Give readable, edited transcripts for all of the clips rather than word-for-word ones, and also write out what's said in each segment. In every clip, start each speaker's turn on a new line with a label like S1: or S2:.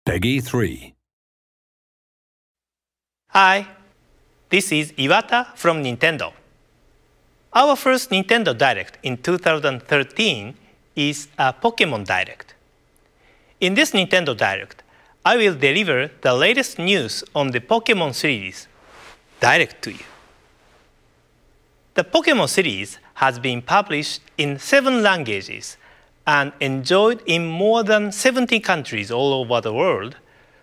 S1: Peggy 3.
S2: Hi, this is Iwata from Nintendo. Our first Nintendo Direct in 2013 is a Pokémon Direct. In this Nintendo Direct, I will deliver the latest news on the Pokémon series direct to you. The Pokémon series has been published in 7 languages and enjoyed in more than 70 countries all over the world,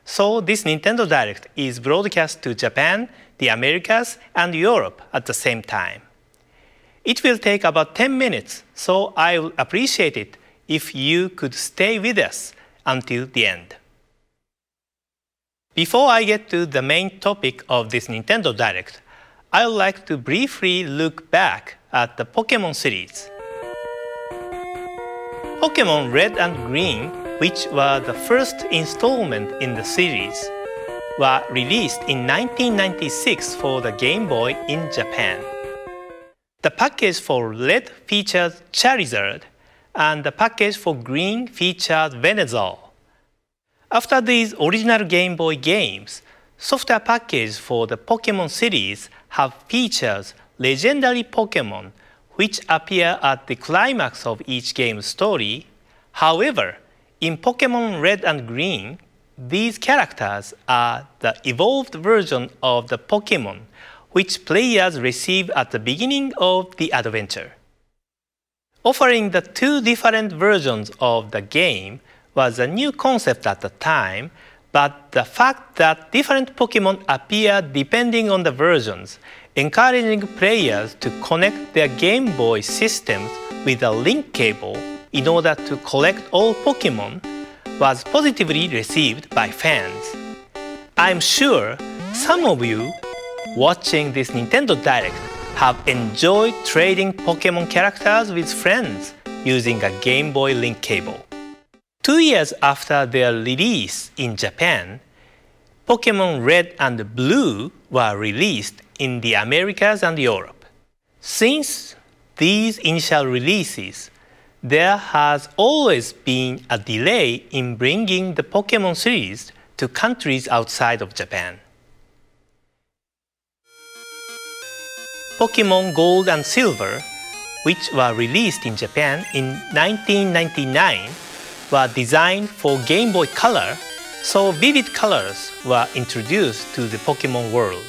S2: so this Nintendo Direct is broadcast to Japan, the Americas, and Europe at the same time. It will take about 10 minutes, so I would appreciate it if you could stay with us until the end. Before I get to the main topic of this Nintendo Direct, I would like to briefly look back at the Pokémon series. Pokémon Red and Green, which were the first installment in the series, were released in 1996 for the Game Boy in Japan. The package for Red featured Charizard, and the package for Green featured Venusaur. After these original Game Boy games, software packages for the Pokémon series have featured legendary Pokémon which appear at the climax of each game's story. However, in Pokémon Red and Green, these characters are the evolved version of the Pokémon which players receive at the beginning of the adventure. Offering the 2 different versions of the game was a new concept at the time, but the fact that different Pokémon appear depending on the versions, encouraging players to connect their Game Boy systems with a link cable in order to collect all Pokémon, was positively received by fans. I'm sure some of you watching this Nintendo Direct have enjoyed trading Pokémon characters with friends using a Game Boy link cable. 2 years after their release in Japan, Pokémon Red and Blue were released in the Americas and Europe. Since these initial releases, there has always been a delay in bringing the Pokémon series to countries outside of Japan. Pokémon Gold and Silver, which were released in Japan in 1999, were designed for Game Boy Color, so vivid colors were introduced to the Pokémon world.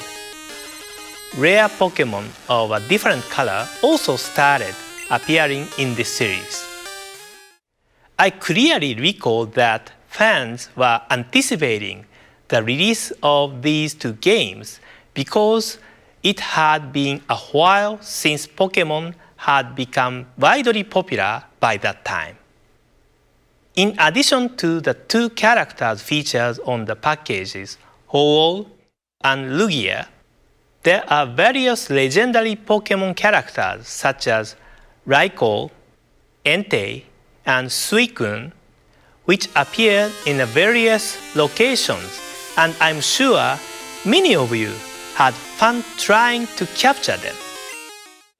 S2: Rare Pokémon of a different color also started appearing in this series. I clearly recall that fans were anticipating the release of these 2 games because it had been a while since Pokémon had become widely popular by that time. In addition to the 2 characters featured on the packages, Ho-Oh and Lugia, there are various legendary Pokémon characters such as Raikou, Entei, and Suicune, which appear in various locations, and I'm sure many of you had fun trying to capture them.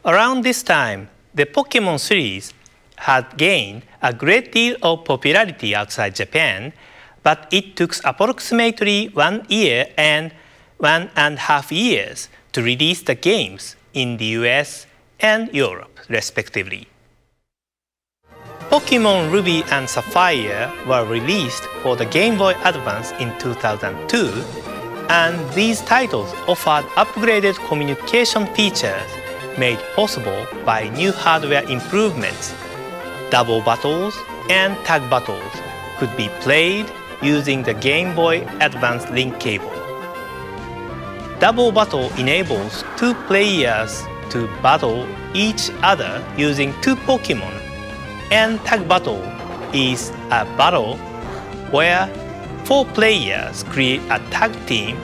S2: Around this time, the Pokémon series had gained a great deal of popularity outside Japan, but it took approximately 1 year and 1.5 years to release the games in the US and Europe, respectively. Pokémon Ruby and Sapphire were released for the Game Boy Advance in 2002, and these titles offered upgraded communication features made possible by new hardware improvements. Double battles and tag battles could be played using the Game Boy Advance link cable. Double battle enables 2 players to battle each other using 2 Pokémon, and tag battle is a battle where 4 players create a tag team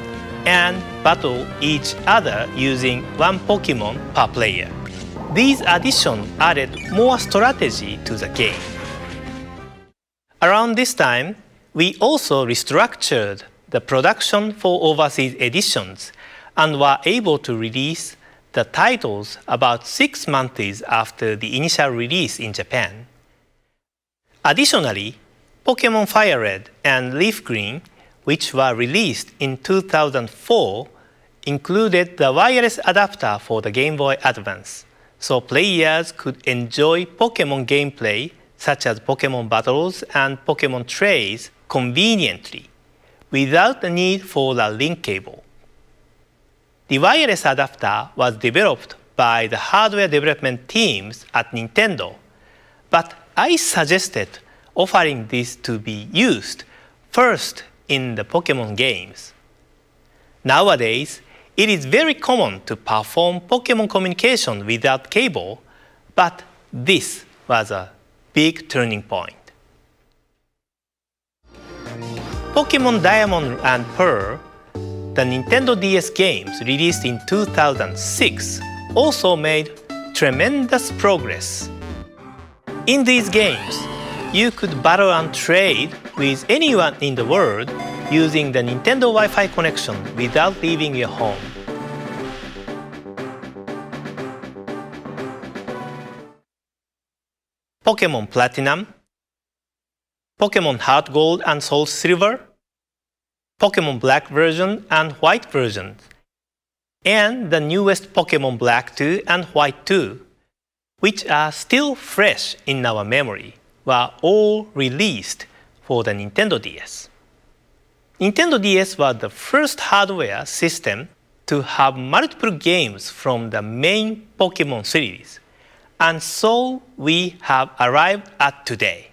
S2: and battle each other using 1 Pokémon per player. These additions added more strategy to the game. Around this time, we also restructured the production for overseas editions and were able to release the titles about 6 months after the initial release in Japan. Additionally, Pokémon Fire Red and Leaf Green which were released in 2004, included the wireless adapter for the Game Boy Advance, so players could enjoy Pokemon gameplay such as Pokemon battles and Pokemon trays conveniently, without the need for a link cable. The wireless adapter was developed by the hardware development teams at Nintendo, but I suggested offering this to be used first in the Pokemon games. Nowadays, it is very common to perform Pokemon communication without cable, but this was a big turning point. Pokemon Diamond and Pearl, the Nintendo DS games released in 2006, also made tremendous progress. In these games, you could battle and trade with anyone in the world using the Nintendo Wi-Fi connection without leaving your home. Pokemon Platinum, Pokemon Heart Gold and Soul Silver, Pokemon Black version and White version, and the newest Pokemon Black 2 and White 2, which are still fresh in our memory, were all released for the Nintendo DS. Nintendo DS was the first hardware system to have multiple games from the main Pokemon series, and so we have arrived at today.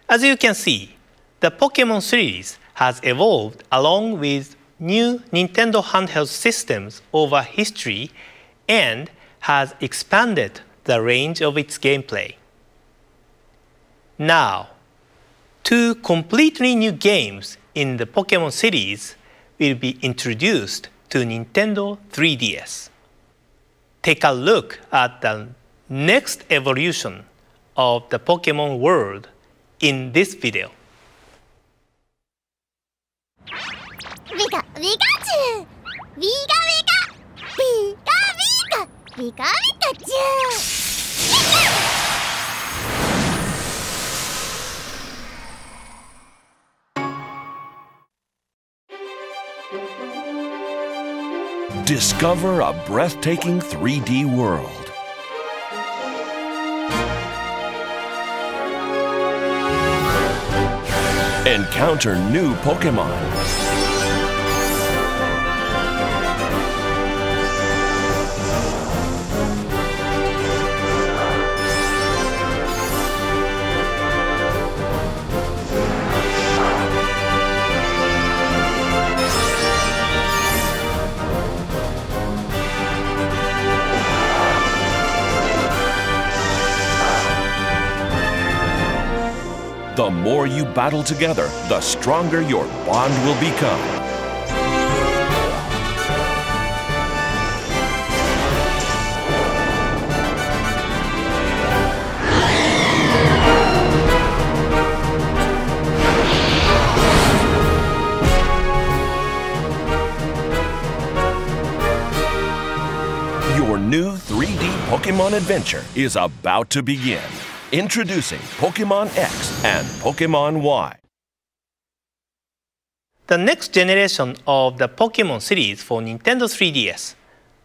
S2: As you can see, the Pokemon series has evolved along with new Nintendo handheld systems over history and has expanded the range of its gameplay. Now, 2 completely new games in the Pokemon series will be introduced to Nintendo 3DS. Take a look at the next evolution of the Pokemon world in this video.
S1: Pika Pikachu! Pika Pika! Pika Pika! Pika Pikachu!
S3: Discover a breathtaking 3D world. Encounter new Pokemon. The more you battle together, the stronger your bond will become. Your new 3D Pokemon adventure is about to begin. Introducing Pokemon X and Pokemon Y.
S2: The next generation of the Pokemon series for Nintendo 3DS,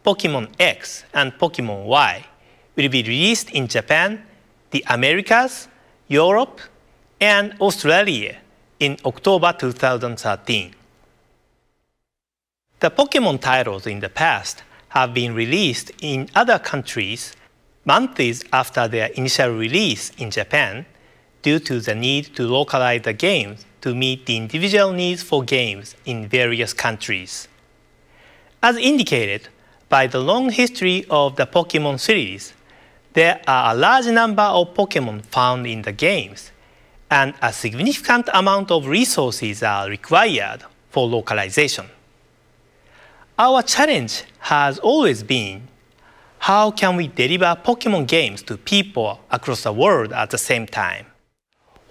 S2: Pokemon X and Pokemon Y, will be released in Japan, the Americas, Europe, and Australia in October 2013. The Pokemon titles in the past have been released in other countries months after their initial release in Japan due to the need to localize the games to meet the individual needs for games in various countries. As indicated by the long history of the Pokemon series, there are a large number of Pokemon found in the games, and a significant amount of resources are required for localization. Our challenge has always been, how can we deliver Pokemon games to people across the world at the same time,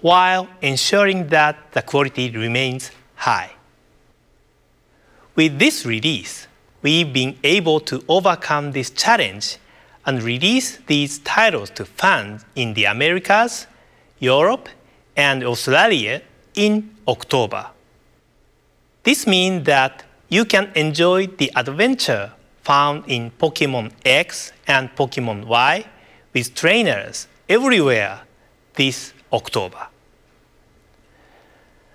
S2: while ensuring that the quality remains high? With this release, we've been able to overcome this challenge and release these titles to fans in the Americas, Europe, and Australia in October. This means that you can enjoy the adventure found in Pokemon X and Pokemon Y with trainers everywhere this October.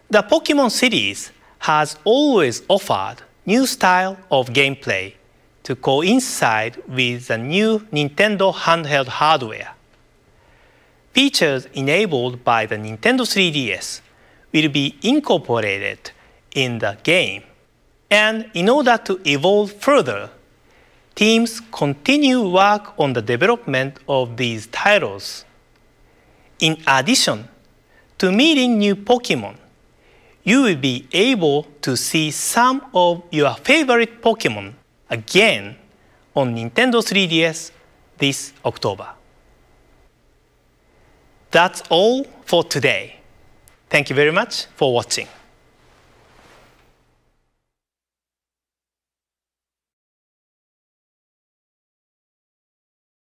S2: The Pokemon series has always offered new style of gameplay to coincide with the new Nintendo handheld hardware. Features enabled by the Nintendo 3DS will be incorporated in the game. And in order to evolve further, teams continue work on the development of these titles. In addition to meeting new Pokemon, you will be able to see some of your favorite Pokemon again on Nintendo 3DS this October. That's all for today. Thank you very much for watching.